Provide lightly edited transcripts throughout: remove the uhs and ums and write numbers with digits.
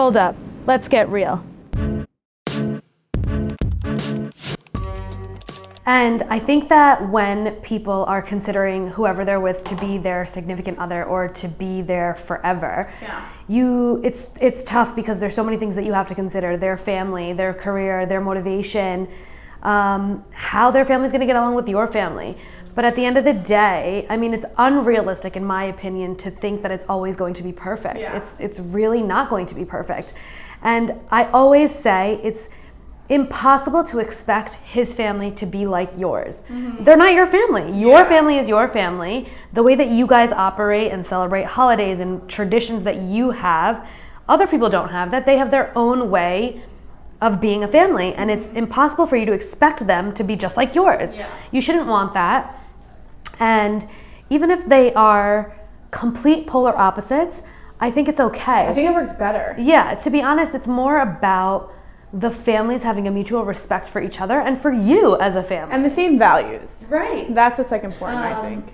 Hold up. Let's get real. And I think that when people are considering whoever they're with to be their significant other or to be there forever, it's tough because there's so many things that you have to consider: their family, their career, their motivation, how their family's going to get along with your family. But at the end of the day, I mean, it's unrealistic, in my opinion, to think that it's always going to be perfect. Yeah. It's really not going to be perfect. And I always say it's impossible to expect his family to be like yours. Mm-hmm. They're not your family. Your family is your family. The way that you guys operate and celebrate holidays and traditions that you have, other people don't have that. They have their own way of being a family, and it's impossible for you to expect them to be just like yours. Yeah. You shouldn't want that. And even if they are complete polar opposites, I think it's okay. I think it works better. Yeah, to be honest, it's more about the families having a mutual respect for each other and for you as a family. And the same values. Right. That's what's like important, I think.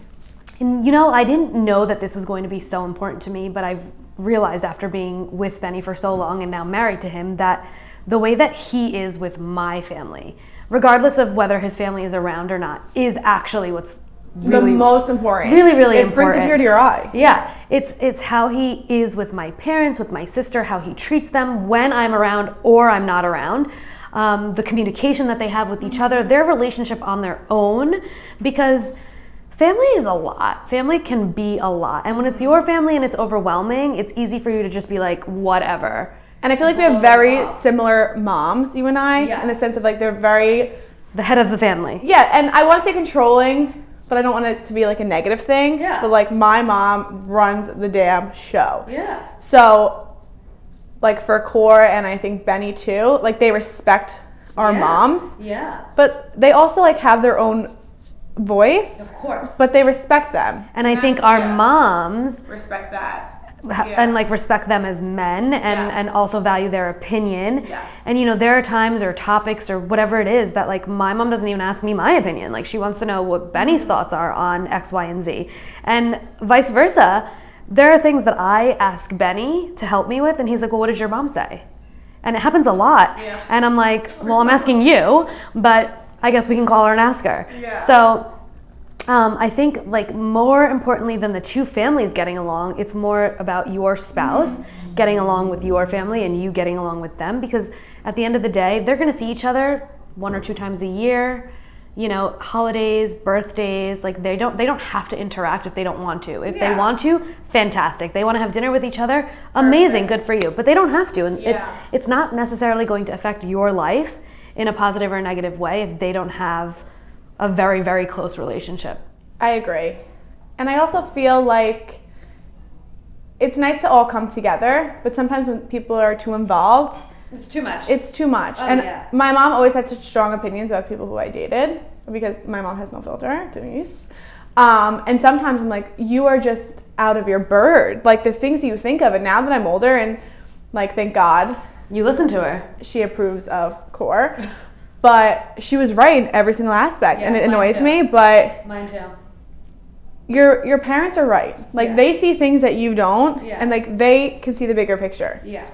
And you know, I didn't know that this was going to be so important to me, but I've realized after being with Benny for so long and now married to him that the way that he is with my family, regardless of whether his family is around or not, is actually what's really, the most important. Really, really it important. It brings a tear to your eye. Yeah, it's how he is with my parents, with my sister, how he treats them when I'm around or I'm not around. The communication that they have with each other, their relationship on their own, because family is a lot. Family can be a lot. And when it's your family and it's overwhelming, it's easy for you to just be like, whatever. And I feel like we have very similar moms, you and I, in the sense of like they're very... the head of the family. Yeah, and I want to say controlling, but I don't want it to be like a negative thing. Yeah. But like my mom runs the damn show. Yeah. So like for Core and I think Benny too, like they respect our moms. Yeah. But they also like have their own voice. Of course. But they respect them. And I think our moms respect that. And like respect them as men and also value their opinion. Yes. And you know, there are times or topics or whatever it is that like my mom doesn't even ask me my opinion. Like she wants to know what Benny's thoughts are on X, Y, and Z. And vice versa. There are things that I ask Benny to help me with and he's like, well, what did your mom say? And it happens a lot. Yeah. And I'm like, well, I'm asking you, but I guess we can call her and ask her. Yeah. So I think like more importantly than the two families getting along, it's more about your spouse getting along with your family and you getting along with them, because at the end of the day, they're going to see each other 1 or 2 times a year, you know, holidays, birthdays, like they don't have to interact if they don't want to. If they want to, fantastic. They want to have dinner with each other, amazing, good for you, but they don't have to. And it's not necessarily going to affect your life in a positive or negative way if they don't have a very, very close relationship. I agree. And I also feel like it's nice to all come together, but sometimes when people are too involved, it's too much. It's too much. Oh, and my mom always had such strong opinions about people who I dated because my mom has no filter, Denise. And sometimes I'm like, you are just out of your bird. Like the things you think of. And now that I'm older and like, thank God. You listen to her. She approves of Core. But she was right in every single aspect, and it annoys me. But mine too. Your parents are right. Like they see things that you don't, and like they can see the bigger picture. Yeah.